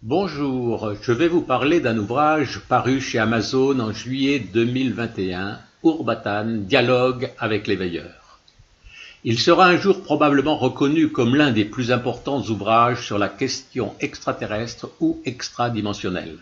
Bonjour, je vais vous parler d'un ouvrage paru chez Amazon en juillet 2021, Urbatan, Dialogue avec les veilleurs. Il sera un jour probablement reconnu comme l'un des plus importants ouvrages sur la question extraterrestre ou extradimensionnelle.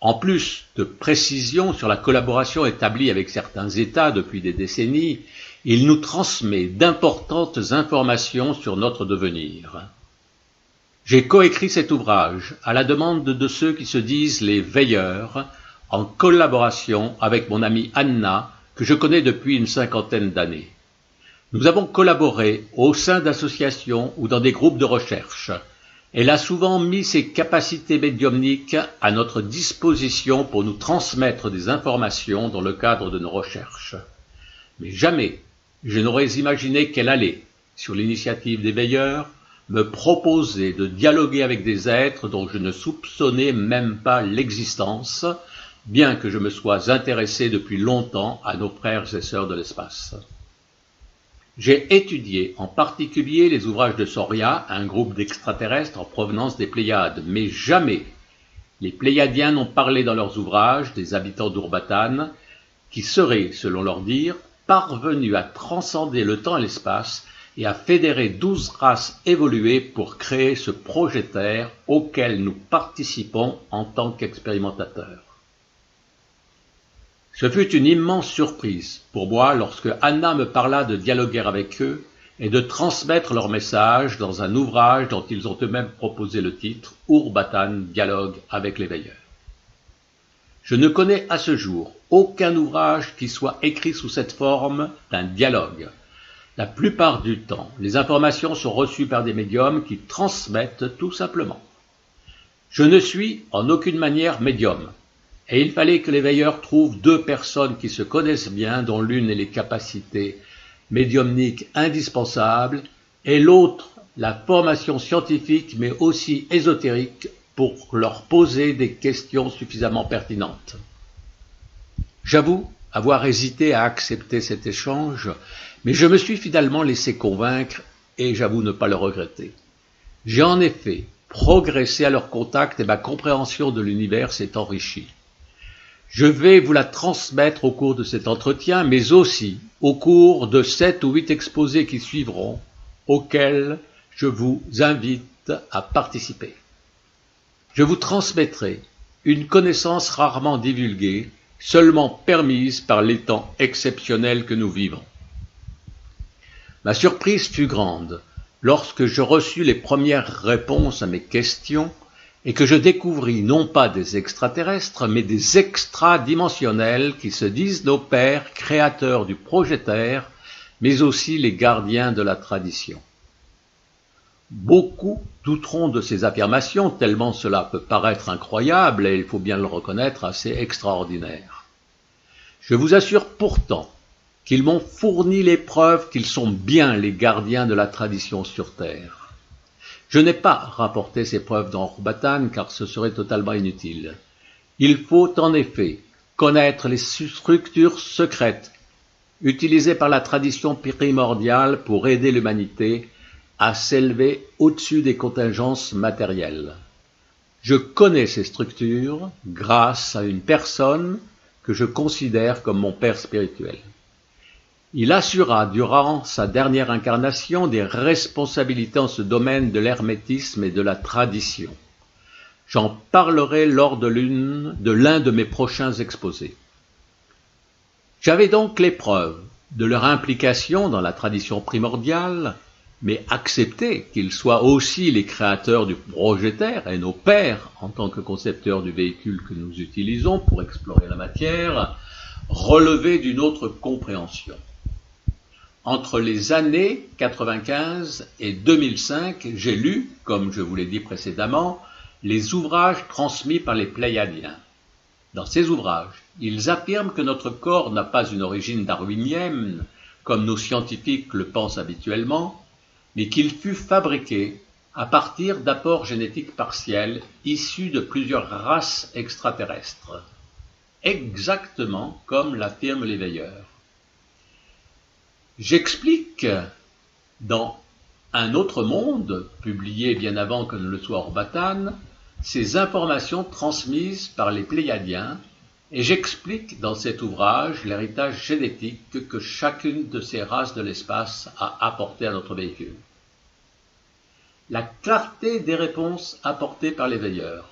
En plus de précisions sur la collaboration établie avec certains États depuis des décennies, il nous transmet d'importantes informations sur notre devenir. J'ai coécrit cet ouvrage à la demande de ceux qui se disent les veilleurs, en collaboration avec mon amie Anna, que je connais depuis une cinquantaine d'années. Nous avons collaboré au sein d'associations ou dans des groupes de recherche. Elle a souvent mis ses capacités médiumniques à notre disposition pour nous transmettre des informations dans le cadre de nos recherches. Mais jamais je n'aurais imaginé qu'elle allait, sur l'initiative des veilleurs, me proposer de dialoguer avec des êtres dont je ne soupçonnais même pas l'existence, bien que je me sois intéressé depuis longtemps à nos frères et sœurs de l'espace. J'ai étudié en particulier les ouvrages de Soria, un groupe d'extraterrestres en provenance des Pléiades, mais jamais les Pléiadiens n'ont parlé dans leurs ouvrages des habitants d'Urbatan, qui seraient, selon leur dire, parvenus à transcender le temps et l'espace et à fédérer 12 races évoluées pour créer ce projet Terre auquel nous participons en tant qu'expérimentateurs. Ce fut une immense surprise pour moi lorsque Anna me parla de dialoguer avec eux et de transmettre leur message dans un ouvrage dont ils ont eux-mêmes proposé le titre « Urbatan, dialogue avec les veilleurs ». Je ne connais à ce jour aucun ouvrage qui soit écrit sous cette forme d'un dialogue. La plupart du temps, les informations sont reçues par des médiums qui transmettent tout simplement. Je ne suis en aucune manière médium, et il fallait que les veilleurs trouvent deux personnes qui se connaissent bien, dont l'une ait les capacités médiumniques indispensables, et l'autre la formation scientifique mais aussi ésotérique pour leur poser des questions suffisamment pertinentes. J'avoue avoir hésité à accepter cet échange, mais je me suis finalement laissé convaincre et j'avoue ne pas le regretter. J'ai en effet progressé à leur contact et ma compréhension de l'univers s'est enrichie. Je vais vous la transmettre au cours de cet entretien, mais aussi au cours de 7 ou 8 exposés qui suivront, auxquels je vous invite à participer. Je vous transmettrai une connaissance rarement divulguée, seulement permise par les temps exceptionnels que nous vivons. Ma surprise fut grande lorsque je reçus les premières réponses à mes questions et que je découvris non pas des extraterrestres, mais des extradimensionnels qui se disent nos pères, créateurs du projet Terre, mais aussi les gardiens de la tradition. Beaucoup douteront de ces affirmations, tellement cela peut paraître incroyable et il faut bien le reconnaître assez extraordinaire. Je vous assure pourtant qu'ils m'ont fourni les preuves qu'ils sont bien les gardiens de la tradition sur Terre. Je n'ai pas rapporté ces preuves dans Urbatan car ce serait totalement inutile. Il faut en effet connaître les structures secrètes utilisées par la tradition primordiale pour aider l'humanité à s'élever au-dessus des contingences matérielles. Je connais ces structures grâce à une personne que je considère comme mon père spirituel. Il assura durant sa dernière incarnation des responsabilités en ce domaine de l'hermétisme et de la tradition. J'en parlerai lors de l'un de mes prochains exposés. J'avais donc les preuves de leur implication dans la tradition primordiale, mais accepter qu'ils soient aussi les créateurs du projet Terre et nos pères en tant que concepteurs du véhicule que nous utilisons pour explorer la matière, relevait d'une autre compréhension. Entre les années 95 et 2005, j'ai lu, comme je vous l'ai dit précédemment, les ouvrages transmis par les Pléiadiens. Dans ces ouvrages, ils affirment que notre corps n'a pas une origine darwinienne, comme nos scientifiques le pensent habituellement, mais qu'il fut fabriqué à partir d'apports génétiques partiels issus de plusieurs races extraterrestres, exactement comme l'affirment les veilleurs. J'explique dans Un autre monde, publié bien avant que ne le soit Urbatan, ces informations transmises par les Pléiadiens, et j'explique dans cet ouvrage l'héritage génétique que chacune de ces races de l'espace a apporté à notre véhicule. La clarté des réponses apportées par les veilleurs,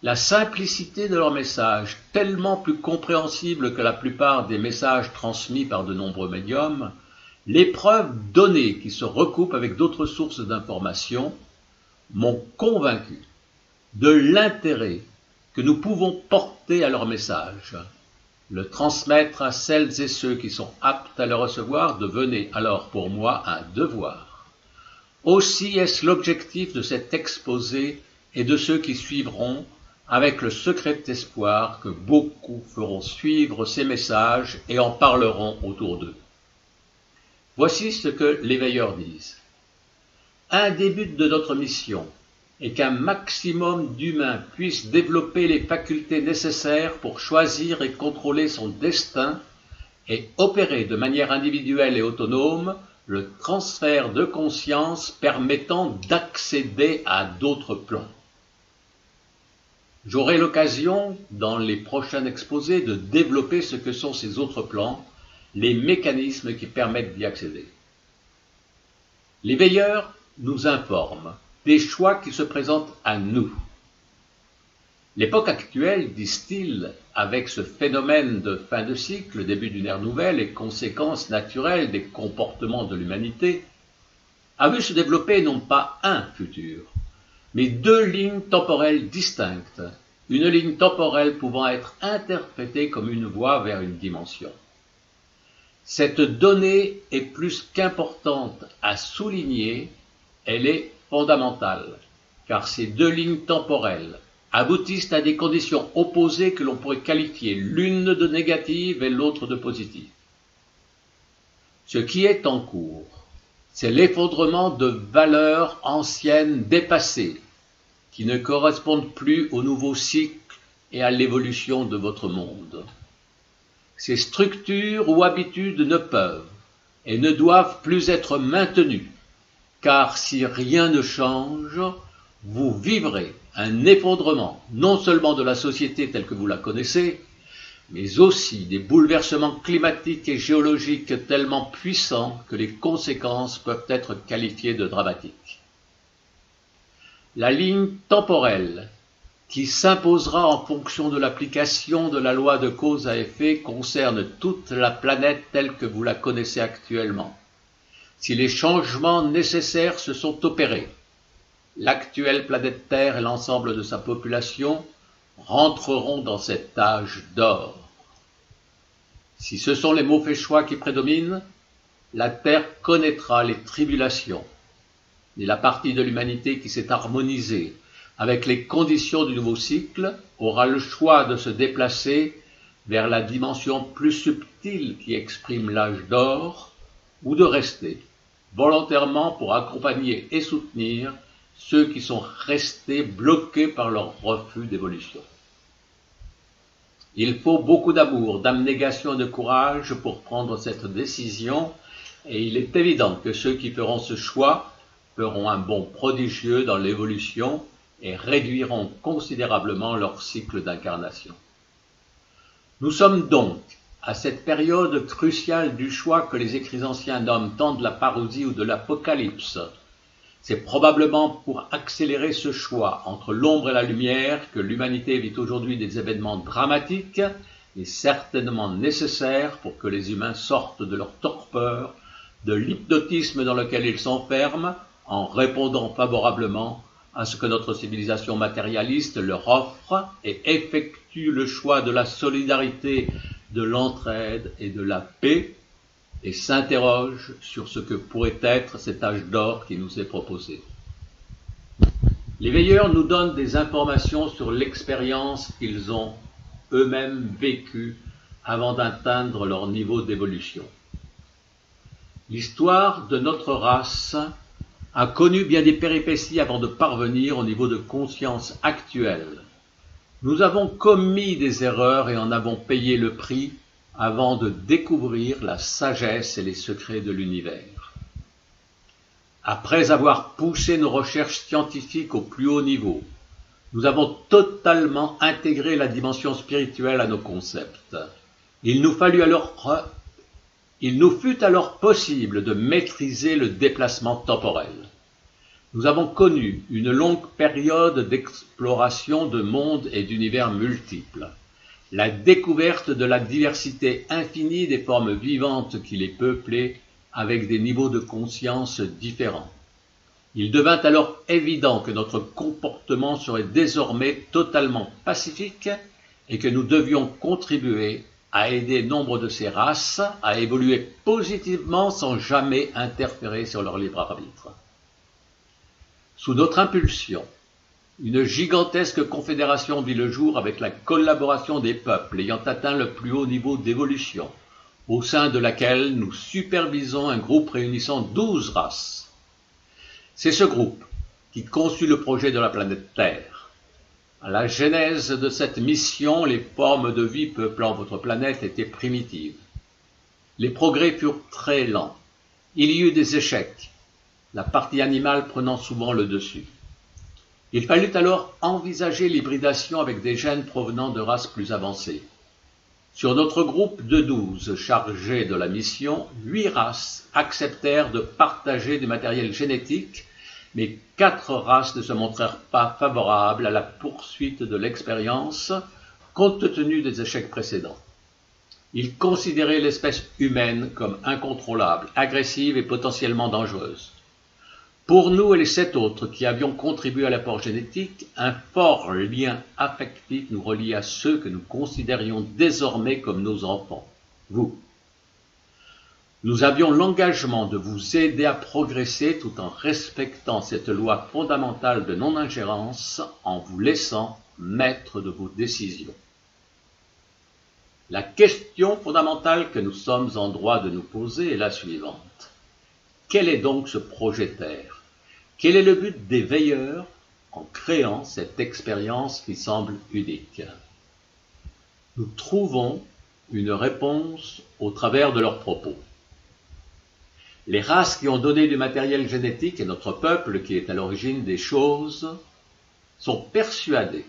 la simplicité de leurs messages, tellement plus compréhensibles que la plupart des messages transmis par de nombreux médiums, les preuves données qui se recoupent avec d'autres sources d'informations m'ont convaincu de l'intérêt que nous pouvons porter à leur message. Le transmettre à celles et ceux qui sont aptes à le recevoir devenait alors pour moi un devoir. Aussi est-ce l'objectif de cet exposé et de ceux qui suivront, avec le secret espoir que beaucoup feront suivre ces messages et en parleront autour d'eux. Voici ce que les veilleurs disent. Un des buts de notre mission est qu'un maximum d'humains puissent développer les facultés nécessaires pour choisir et contrôler son destin et opérer de manière individuelle et autonome le transfert de conscience permettant d'accéder à d'autres plans. J'aurai l'occasion, dans les prochains exposés, de développer ce que sont ces autres plans, les mécanismes qui permettent d'y accéder. Les veilleurs nous informent des choix qui se présentent à nous. L'époque actuelle, disent-ils, avec ce phénomène de fin de cycle, début d'une ère nouvelle et conséquences naturelles des comportements de l'humanité, a vu se développer non pas un futur, mais deux lignes temporelles distinctes, une ligne temporelle pouvant être interprétée comme une voie vers une dimension. Cette donnée est plus qu'importante à souligner, elle est fondamentale, car ces deux lignes temporelles aboutissent à des conditions opposées que l'on pourrait qualifier l'une de négative et l'autre de positive. Ce qui est en cours, c'est l'effondrement de valeurs anciennes dépassées, qui ne correspondent plus au nouveau cycle et à l'évolution de votre monde. Ces structures ou habitudes ne peuvent et ne doivent plus être maintenues, car si rien ne change, vous vivrez un effondrement non seulement de la société telle que vous la connaissez, mais aussi des bouleversements climatiques et géologiques tellement puissants que les conséquences peuvent être qualifiées de dramatiques. La ligne temporelle qui s'imposera en fonction de l'application de la loi de cause à effet concerne toute la planète telle que vous la connaissez actuellement. Si les changements nécessaires se sont opérés, l'actuelle planète Terre et l'ensemble de sa population rentreront dans cet âge d'or. Si ce sont les mauvais choix qui prédominent, la Terre connaîtra les tribulations, et la partie de l'humanité qui s'est harmonisée avec les conditions du nouveau cycle aura le choix de se déplacer vers la dimension plus subtile qui exprime l'âge d'or, ou de rester volontairement pour accompagner et soutenir ceux qui sont restés bloqués par leur refus d'évolution. Il faut beaucoup d'amour, d'abnégation et de courage pour prendre cette décision, et il est évident que ceux qui feront ce choix feront un bond prodigieux dans l'évolution et réduiront considérablement leur cycle d'incarnation. Nous sommes donc à cette période cruciale du choix que les écrits anciens nomment tant de la parousie ou de l'apocalypse. C'est probablement pour accélérer ce choix entre l'ombre et la lumière que l'humanité vit aujourd'hui des événements dramatiques et certainement nécessaires pour que les humains sortent de leur torpeur, de l'hypnotisme dans lequel ils s'enferment, en répondant favorablement à ce que notre civilisation matérialiste leur offre et effectue le choix de la solidarité, de l'entraide et de la paix, et s'interroge sur ce que pourrait être cet âge d'or qui nous est proposé. Les veilleurs nous donnent des informations sur l'expérience qu'ils ont eux-mêmes vécue avant d'atteindre leur niveau d'évolution. L'histoire de notre race a connu bien des péripéties avant de parvenir au niveau de conscience actuel. Nous avons commis des erreurs et en avons payé le prix avant de découvrir la sagesse et les secrets de l'univers. Après avoir poussé nos recherches scientifiques au plus haut niveau, Nous avons totalement intégré la dimension spirituelle à nos concepts. Il nous fut alors possible de maîtriser le déplacement temporel. Nous avons connu une longue période d'exploration de mondes et d'univers multiples. La découverte de la diversité infinie des formes vivantes qui les peuplaient avec des niveaux de conscience différents. Il devint alors évident que notre comportement serait désormais totalement pacifique et que nous devions contribuer à aider nombre de ces races à évoluer positivement sans jamais interférer sur leur libre arbitre. Sous notre impulsion, une gigantesque confédération vit le jour avec la collaboration des peuples ayant atteint le plus haut niveau d'évolution, au sein de laquelle nous supervisons un groupe réunissant 12 races. C'est ce groupe qui conçut le projet de la planète Terre. À la genèse de cette mission, les formes de vie peuplant votre planète étaient primitives. Les progrès furent très lents. Il y eut des échecs, la partie animale prenant souvent le dessus. Il fallut alors envisager l'hybridation avec des gènes provenant de races plus avancées. Sur notre groupe de 12 chargés de la mission, 8 races acceptèrent de partager du matériel génétique, mais 4 races ne se montrèrent pas favorables à la poursuite de l'expérience, compte tenu des échecs précédents. Ils considéraient l'espèce humaine comme incontrôlable, agressive et potentiellement dangereuse. Pour nous et les 7 autres qui avions contribué à l'apport génétique, un fort lien affectif nous reliait à ceux que nous considérions désormais comme nos enfants, vous. Nous avions l'engagement de vous aider à progresser tout en respectant cette loi fondamentale de non-ingérence en vous laissant maître de vos décisions. La question fondamentale que nous sommes en droit de nous poser est la suivante. Quel est donc ce projet Terre ? Quel est le but des veilleurs en créant cette expérience qui semble unique ? Nous trouvons une réponse au travers de leurs propos. Les races qui ont donné du matériel génétique et notre peuple qui est à l'origine des choses sont persuadés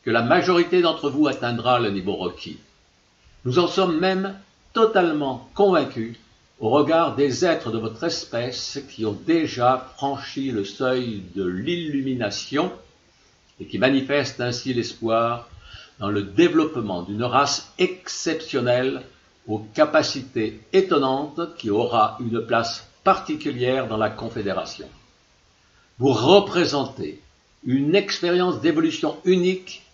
que la majorité d'entre vous atteindra le niveau requis. Nous en sommes même totalement convaincus au regard des êtres de votre espèce qui ont déjà franchi le seuil de l'illumination et qui manifestent ainsi l'espoir dans le développement d'une race exceptionnelle aux capacités étonnantes qui aura une place particulière dans la Confédération. Vous représentez une expérience d'évolution unique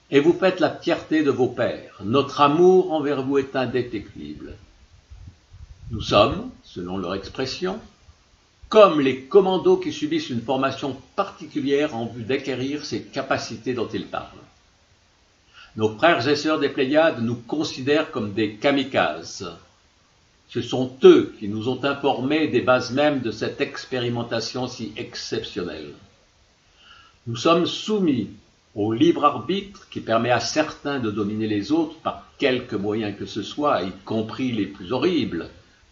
et vous faites la fierté de vos pairs. Notre amour envers vous est indéfectible. Nous sommes, selon leur expression, comme les commandos qui subissent une formation particulière en vue d'acquérir ces capacités dont ils parlent. Nos frères et sœurs des Pléiades nous considèrent comme des kamikazes. Ce sont eux qui nous ont informés des bases mêmes de cette expérimentation si exceptionnelle. Nous sommes soumis au libre arbitre qui permet à certains de dominer les autres par quelque moyen que ce soit, y compris les plus horribles,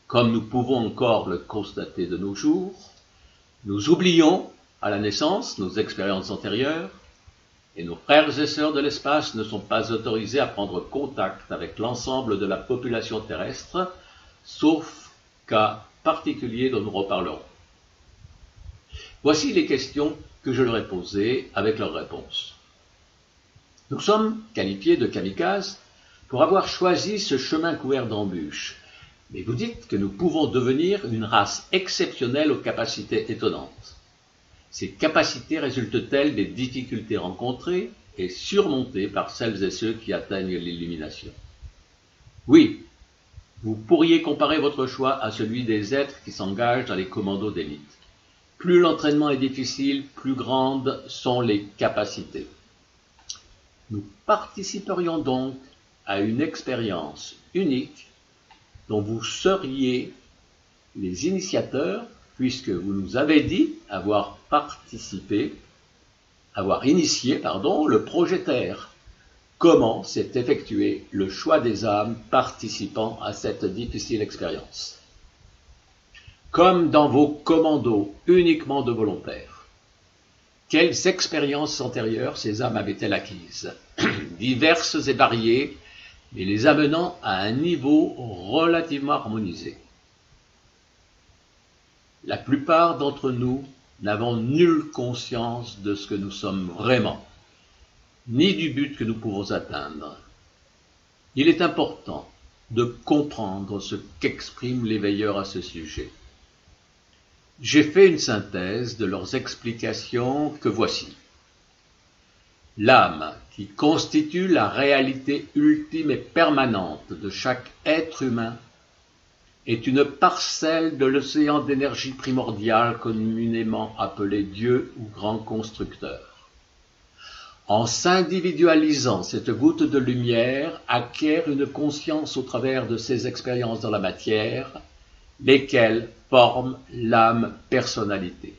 comme nous pouvons encore le constater de nos jours. Nous oublions, à la naissance, nos expériences antérieures, et nos frères et sœurs de l'espace ne sont pas autorisés à prendre contact avec l'ensemble de la population terrestre, sauf cas particuliers dont nous reparlerons. Voici les questions que je leur ai posées avec leurs réponses. Nous sommes qualifiés de kamikazes pour avoir choisi ce chemin couvert d'embûches, mais vous dites que nous pouvons devenir une race exceptionnelle aux capacités étonnantes. Ces capacités résultent-elles des difficultés rencontrées et surmontées par celles et ceux qui atteignent l'illumination? Oui, vous pourriez comparer votre choix à celui des êtres qui s'engagent dans les commandos d'élite. Plus l'entraînement est difficile, plus grandes sont les capacités. Nous participerions donc à une expérience unique dont vous seriez les initiateurs, puisque vous nous avez dit avoir initié le projet Terre. Comment s'est effectué le choix des âmes participant à cette difficile expérience? Comme dans vos commandos uniquement de volontaires. Quelles expériences antérieures ces âmes avaient-elles acquises, diverses et variées, mais les amenant à un niveau relativement harmonisé. La plupart d'entre nous n'avons nulle conscience de ce que nous sommes vraiment, ni du but que nous pouvons atteindre. Il est important de comprendre ce qu'exprime l'éveilleur à ce sujet. J'ai fait une synthèse de leurs explications que voici. L'âme, qui constitue la réalité ultime et permanente de chaque être humain, est une parcelle de l'océan d'énergie primordiale communément appelé Dieu ou grand constructeur. En s'individualisant, cette goutte de lumière acquiert une conscience au travers de ses expériences dans la matière, lesquelles forment l'âme personnalité.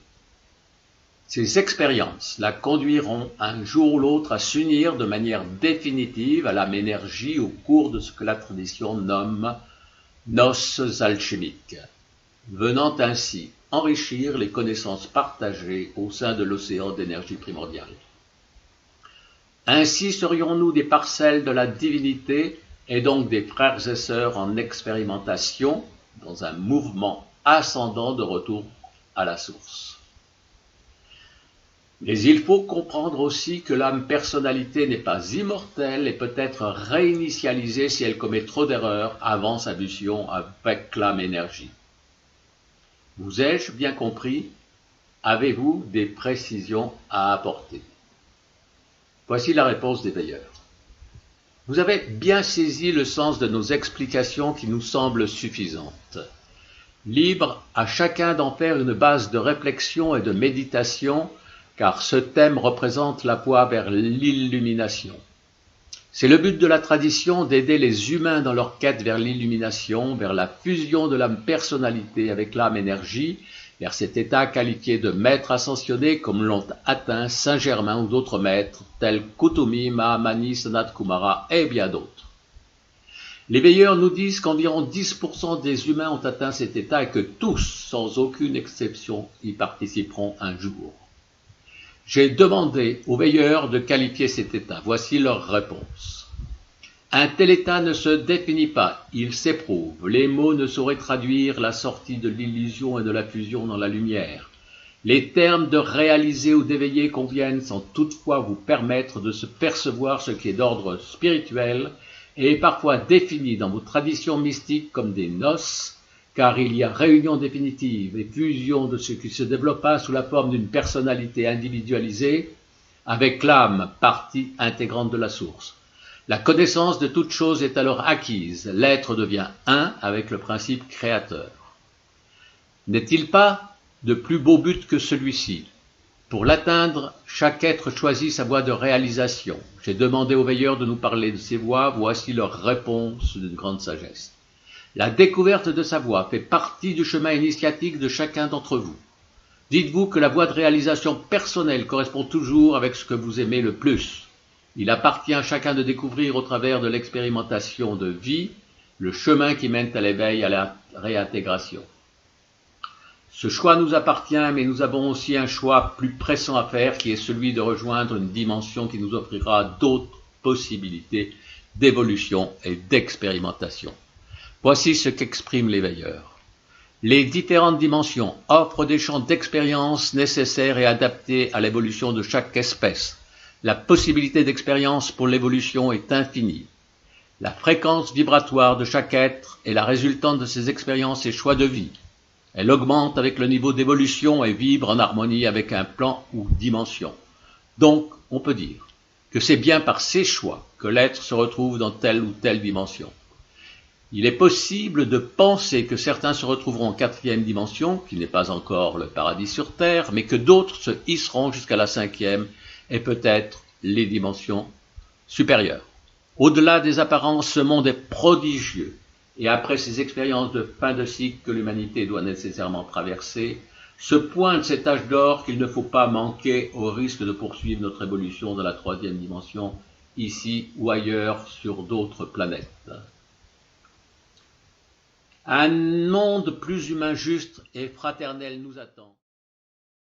Ces expériences la conduiront un jour ou l'autre à s'unir de manière définitive à l'âme énergie au cours de ce que la tradition nomme noces alchimiques, venant ainsi enrichir les connaissances partagées au sein de l'océan d'énergie primordiale. Ainsi serions-nous des parcelles de la divinité et donc des frères et sœurs en expérimentation dans un mouvement ascendant de retour à la source. Mais il faut comprendre aussi que l'âme personnalité n'est pas immortelle et peut être réinitialisée si elle commet trop d'erreurs avant sa fusion avec l'âme énergie. Vous ai-je bien compris? Avez-vous des précisions à apporter? Voici la réponse des veilleurs. Vous avez bien saisi le sens de nos explications qui nous semblent suffisantes. Libre à chacun d'en faire une base de réflexion et de méditation, car ce thème représente la voie vers l'illumination. C'est le but de la tradition d'aider les humains dans leur quête vers l'illumination, vers la fusion de l'âme personnalité avec l'âme énergie, vers cet état qualifié de maître ascensionné comme l'ont atteint Saint-Germain ou d'autres maîtres tels Kuthumi, Mahamani, Sanat Kumara et bien d'autres. Les veilleurs nous disent qu'environ 10% des humains ont atteint cet état et que tous, sans aucune exception, y participeront un jour. J'ai demandé aux veilleurs de qualifier cet état. Voici leur réponse. Un tel état ne se définit pas, il s'éprouve. Les mots ne sauraient traduire la sortie de l'illusion et de la fusion dans la lumière. Les termes de réaliser ou d'éveiller conviennent sans toutefois vous permettre de se percevoir ce qui est d'ordre spirituel et est parfois défini dans vos traditions mystiques comme des noces, car il y a réunion définitive et fusion de ce qui se développa sous la forme d'une personnalité individualisée avec l'âme, partie intégrante de la source. La connaissance de toute chose est alors acquise, l'être devient un avec le principe créateur. N'est-il pas de plus beau but que celui-ci? Pour l'atteindre, chaque être choisit sa voie de réalisation. J'ai demandé aux veilleurs de nous parler de ces voies, voici leur réponse d'une grande sagesse. La découverte de sa voie fait partie du chemin initiatique de chacun d'entre vous. Dites-vous que la voie de réalisation personnelle correspond toujours avec ce que vous aimez le plus. Il appartient à chacun de découvrir au travers de l'expérimentation de vie le chemin qui mène à l'éveil, à la réintégration. Ce choix nous appartient, mais nous avons aussi un choix plus pressant à faire qui est celui de rejoindre une dimension qui nous offrira d'autres possibilités d'évolution et d'expérimentation. Voici ce qu'exprime l'éveilleur. Les différentes dimensions offrent des champs d'expérience nécessaires et adaptés à l'évolution de chaque espèce. La possibilité d'expérience pour l'évolution est infinie. La fréquence vibratoire de chaque être est la résultante de ses expériences et choix de vie. Elle augmente avec le niveau d'évolution et vibre en harmonie avec un plan ou dimension. Donc, on peut dire que c'est bien par ces choix que l'être se retrouve dans telle ou telle dimension. Il est possible de penser que certains se retrouveront en quatrième dimension, qui n'est pas encore le paradis sur terre, mais que d'autres se hisseront jusqu'à la cinquième et peut-être les dimensions supérieures. Au-delà des apparences, ce monde est prodigieux. Et après ces expériences de fin de cycle que l'humanité doit nécessairement traverser, se pointe cet âge d'or qu'il ne faut pas manquer au risque de poursuivre notre évolution dans la troisième dimension, ici ou ailleurs sur d'autres planètes. Un monde plus humain, juste et fraternel nous attend.